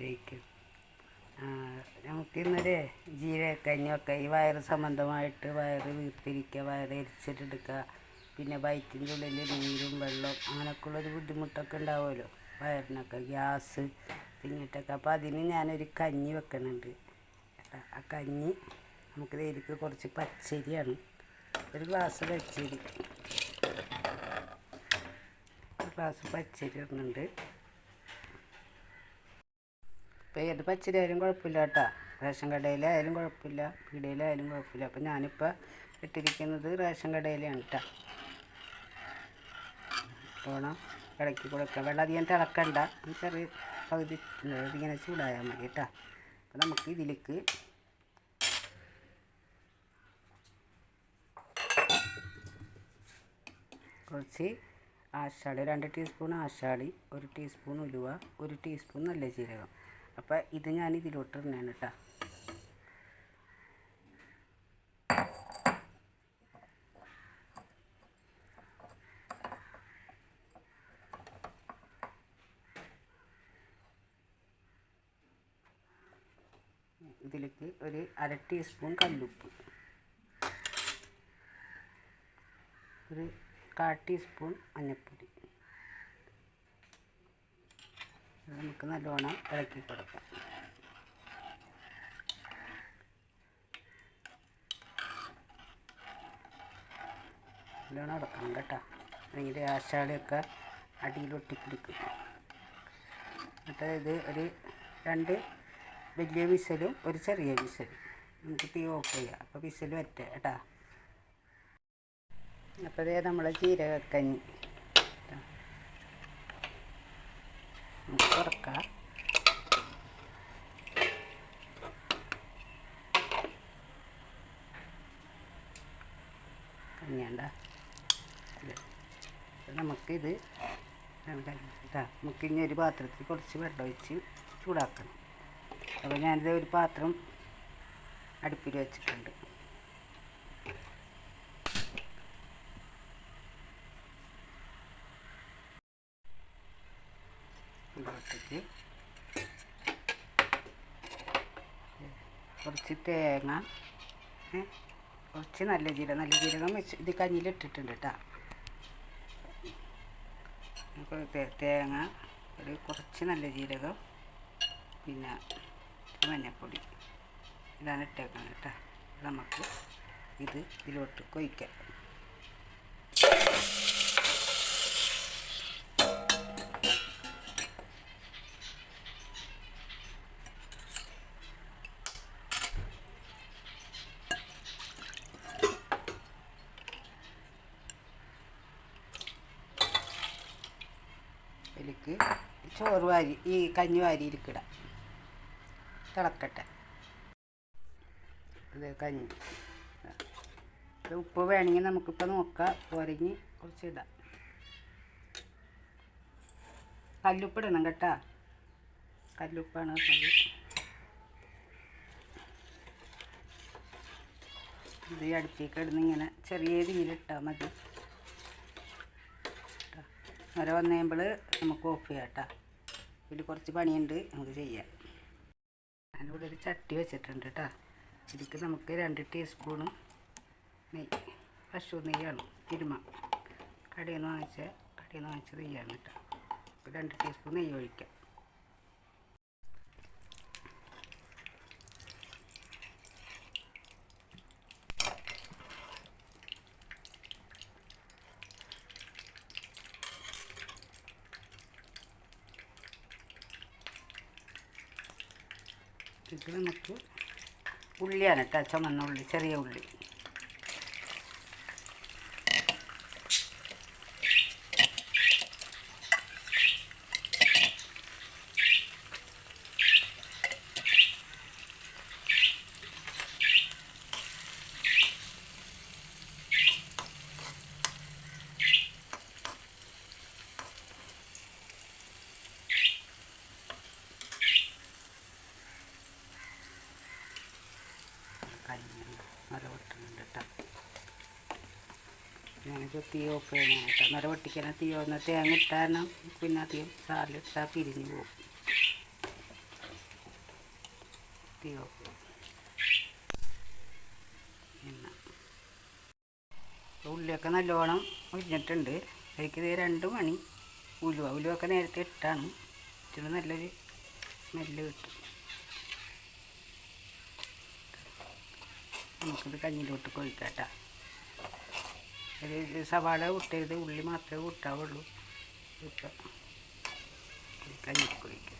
വീഡിയോയിലേക്ക്. നമുക്കിന്നൊരു ജീരകക്കഞ്ഞിയൊക്കെ ഈ വയറ് സംബന്ധമായിട്ട് വയറ് വീർത്തിരിക്കുക, വയറ് എരിച്ചിട്ടെടുക്കുക, പിന്നെ വയറ്റിൻ്റെ ഉള്ളിൽ നീരും വെള്ളം അങ്ങനെയൊക്കെയുള്ളൊരു ബുദ്ധിമുട്ടൊക്കെ ഉണ്ടാവുമല്ലോ, വയറിനൊക്കെ ഗ്യാസ് തിങ്ങിയിട്ടൊക്കെ. അപ്പോൾ അതിന് ഞാനൊരു കഞ്ഞി വെക്കുന്നുണ്ട്. ആ കഞ്ഞി നമുക്ക് ഇതിലേക്ക് കുറച്ച് പച്ചരിയാണ്, ഒരു ഗ്ലാസ് പച്ചരി ഇടുന്നുണ്ട്. ഇപ്പോൾ ഏത് പച്ചരി ആയാലും കുഴപ്പമില്ല കേട്ടോ, റേഷൻ കടയിലായാലും കുഴപ്പമില്ല, പീടികയിലായാലും കുഴപ്പമില്ല. അപ്പോൾ ഞാനിപ്പോൾ ഇട്ടിരിക്കുന്നത് റേഷൻ കടയിലാണ് കേട്ടോ. വേണം ഇളക്കി കൊടുക്കാം. വെള്ളം അധികം തിളക്കണ്ട, ചെറിയ പകുതി ഇങ്ങനെ ചൂടായാൽ മതി കേട്ടോ. അപ്പോൾ നമുക്ക് ഇതിലേക്ക് കുറച്ച് ആശാളി, 2 ടീസ്പൂൺ ആശാളി, 1 ടീസ്പൂൺ ഉലുവ, 1 ടീസ്പൂൺ നല്ല ജീരകം. അപ്പോൾ ഇത് ഞാൻ ഇതിലോട്ട് ഇടുന്നതാണ് കേട്ടോ. ഇതിലേക്ക് ഒരു 1/2 ടീസ്പൂൺ കല്ലുപ്പ്, ഒരു 1/4 ടീസ്പൂൺ മഞ്ഞൾപ്പൊടി. നമുക്ക് നല്ലോണം ഇളക്കി കൊടുക്കാം. നല്ലോണം ഇളക്കണം കേട്ടോ, അല്ലെങ്കിൽ ആശാളിയൊക്കെ അടിയിലൊട്ടിപ്പിടിക്കും. എന്നിട്ട് ഇത് ഒരു 2 വലിയ വിസലും ഒരു ചെറിയ വിസലും നമുക്ക് തീ ഓഫ് ചെയ്യാം. അപ്പോൾ വിസൽ വരട്ടെ കേട്ടോ. അപ്പോൾ ഇതേ നമ്മളെ ജീരകക്കഞ്ഞി നമുക്ക് തുറക്കാം. കഞ്ഞിയണ്ട നമുക്കിത് കേട്ടോ. നമുക്കിനി ഒരു പാത്രത്തിൽ കുറച്ച് വെള്ളം ഒഴിച്ച് ചൂടാക്കണം. അപ്പോൾ ഞാനിത് ഒരു പാത്രം അടുപ്പിൽ വെച്ചിട്ടുണ്ട്. ഇതിലേക്ക് കുറച്ച് തേങ്ങ, കുറച്ച് നല്ല ജീരകം വെച്ച് ഇത് കഞ്ഞിയിലിട്ടിട്ടുണ്ട് കേട്ടോ. തേങ്ങ, ഒരു കുറച്ച് നല്ല ജീരകം, പിന്നെ മഞ്ഞൾപ്പൊടി, ഇതാണ് ഇട്ടേക്കുന്നത് കേട്ടോ. നമുക്ക് ഇത് ഇതിലോട്ട് കൊയ്ക്കാം. ഇതിലേക്ക് ചോറ് വാരി, ഈ കഞ്ഞി വാരിയിലിക്കിടാം, തിളക്കട്ടെ. ഇത് കഞ്ഞി, ഉപ്പ് വേണമെങ്കിൽ നമുക്കിപ്പോൾ നോക്കാം, പോരെങ്കിൽ കുറച്ച് ഇടാം. കല്ലുപ്പ് ഇടണം കേട്ടോ, കല്ലുപ്പാണ്. ഇത് അടുപ്പിലേക്ക് ഇടുന്ന ഇങ്ങനെ ചെറിയ രീതിയിലിട്ടാൽ മതി. വരെ വന്നുമ്പോൾ നമുക്ക് ഓഫ് ചെയ്യാം കേട്ടോ. ഇതിൽ കുറച്ച് പണിയുണ്ട്, നമുക്ക് ചെയ്യാം. ഞാനിവിടെ ഒരു ചട്ടി വെച്ചിട്ടുണ്ട് കേട്ടോ. ഇതിലേക്ക് നമുക്ക് 2 ടീസ്പൂണ് നെയ്യ്, പശു നെയ്യാണ്, തിരുമ കടയിൽ നിന്ന് വാങ്ങിച്ച നെയ്യാണ് കേട്ടോ. അപ്പോൾ 2 ടീസ്പൂൺ നെയ്യ് ഒഴിക്കാം. ഇത് നമുക്ക് ഉള്ളിയാണ് കേട്ടോ, ചുമന്ന ഉള്ളി, ചെറിയ ഉള്ളി. മരവെട്ടുന്നുണ്ട് കേട്ടോ. ഞാനിപ്പോൾ തീ ഓഫ് ചെയ്യണം കേട്ടോ. മരവെട്ടിക്കണം തീ ഒന്ന് തേങ്ങ ഇട്ടാൽ പിന്നെ അധികം സാറിലിട്ടാൽ പിരിഞ്ഞ് പോകും. തീ ഓഫ്. പിന്നെ ഉള്ളിയൊക്കെ നല്ലോണം ഉരിഞ്ഞിട്ടുണ്ട്. അതിലേക്ക് ഇത് 2 മണി ഉലുവൊക്കെ നേരത്തെ ഇട്ടാണ്. ഇച്ചിരി നല്ലൊരു സ്മെല്ല് കിട്ടും. നമുക്കിത് കഞ്ഞിലോട്ട് കൊഴിക്കാട്ടോ. ഒരു സവാള കൂട്ടരുത്, ഉള്ളി മാത്രമേ കൂട്ടാവുള്ളൂ. ഇപ്പം കഞ്ഞി കൊഴിക്കുക.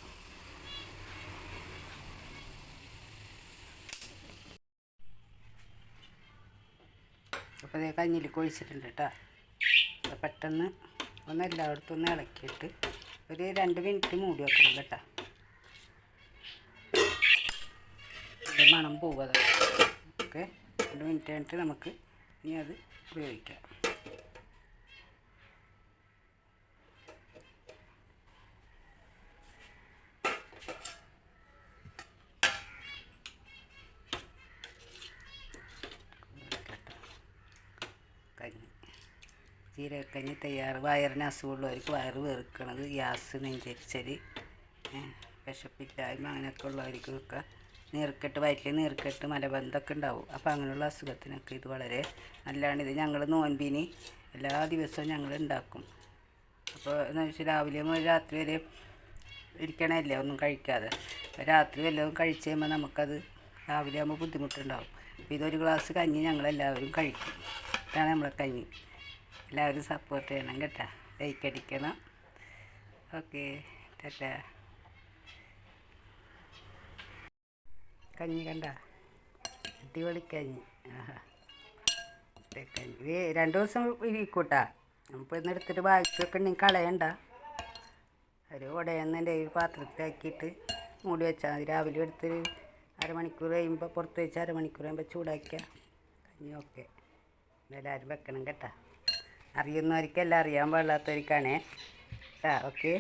അപ്പോൾ അതേ കഞ്ഞിൽ കൊഴിച്ചിട്ടുണ്ട് കേട്ടോ. പെട്ടെന്ന് ഒന്ന് എല്ലായിടത്തും ഒന്ന് ഇളക്കിയിട്ട് ഒരു 2 മിനിറ്റ് മൂടി വെക്കണം കേട്ടോ. മണം പോവാതെ. ഓക്കെ, 2 മിനിറ്റ് കഴിഞ്ഞിട്ട് നമുക്ക് ഇനി അത് ഉപയോഗിക്കാം. കഞ്ഞി, ജീരകക്കഞ്ഞി തയ്യാറ്. വയറിന് അസുഖമുള്ളവർക്ക്, വയറ് വെറുക്കണത്, ഗ്യാസ്, നെഞ്ചരിച്ചൽ, വിശപ്പില്ലായ്മ അങ്ങനെയൊക്കെ ഉള്ളവർക്കൊക്കെ നീർക്കെട്ട്, വയറ്റിൽ നീർക്കെട്ട്, മലബന്ധമൊക്കെ ഉണ്ടാവും. അപ്പോൾ അങ്ങനെയുള്ള അസുഖത്തിനൊക്കെ ഇത് വളരെ നല്ലതാണ്. ഇത് ഞങ്ങൾ നോൻപിന് എല്ലാ ദിവസവും ഞങ്ങൾ ഉണ്ടാക്കും. അപ്പോൾ എന്ന് വെച്ചാൽ രാവിലെ മുതൽ രാത്രി വരെ ഇരിക്കണമല്ലേ ഒന്നും കഴിക്കാതെ. അപ്പോൾ രാത്രി വല്ലതും കഴിച്ച് കഴിയുമ്പോൾ നമുക്കത് രാവിലെ ആകുമ്പോൾ ബുദ്ധിമുട്ടുണ്ടാവും. അപ്പോൾ ഇതൊരു ഗ്ലാസ് കഞ്ഞി ഞങ്ങളെല്ലാവരും കഴിക്കും. ഇതാണ് നമ്മളെ കഞ്ഞി. എല്ലാവരും സപ്പോർട്ട് ചെയ്യണം കേട്ടോ. ലൈക്ക് അടിക്കണം. ഓക്കെ, ടാറ്റാ. കഞ്ഞി കണ്ട, അടിപൊളി കഞ്ഞി. കഞ്ഞി ഇത് 2 ദിവസം ഇരിക്കൂട്ടാ. നമുക്ക് ഇന്ന് എടുത്തിട്ട് ബാക്കിയൊക്കെ ഉണ്ടെങ്കിൽ കളയണ്ട. ഒരു ഉടയുന്നതിൻ്റെ ഒരു പാത്രത്തിലാക്കിയിട്ട് മൂടി വെച്ചാൽ മതി. രാവിലെ എടുത്ത് അരമണിക്കൂർ കഴിയുമ്പോൾ പുറത്ത് വെച്ച് അരമണിക്കൂർ കഴിയുമ്പോൾ ചൂടാക്കിയാൽ കഞ്ഞി ഓക്കെ. എല്ലാവരും വെക്കണം കേട്ടോ. അറിയുന്നവർക്കെല്ലാം അറിയാൻ പാടില്ലാത്തവർക്കാണേ കേട്ടോ. ഓക്കെ.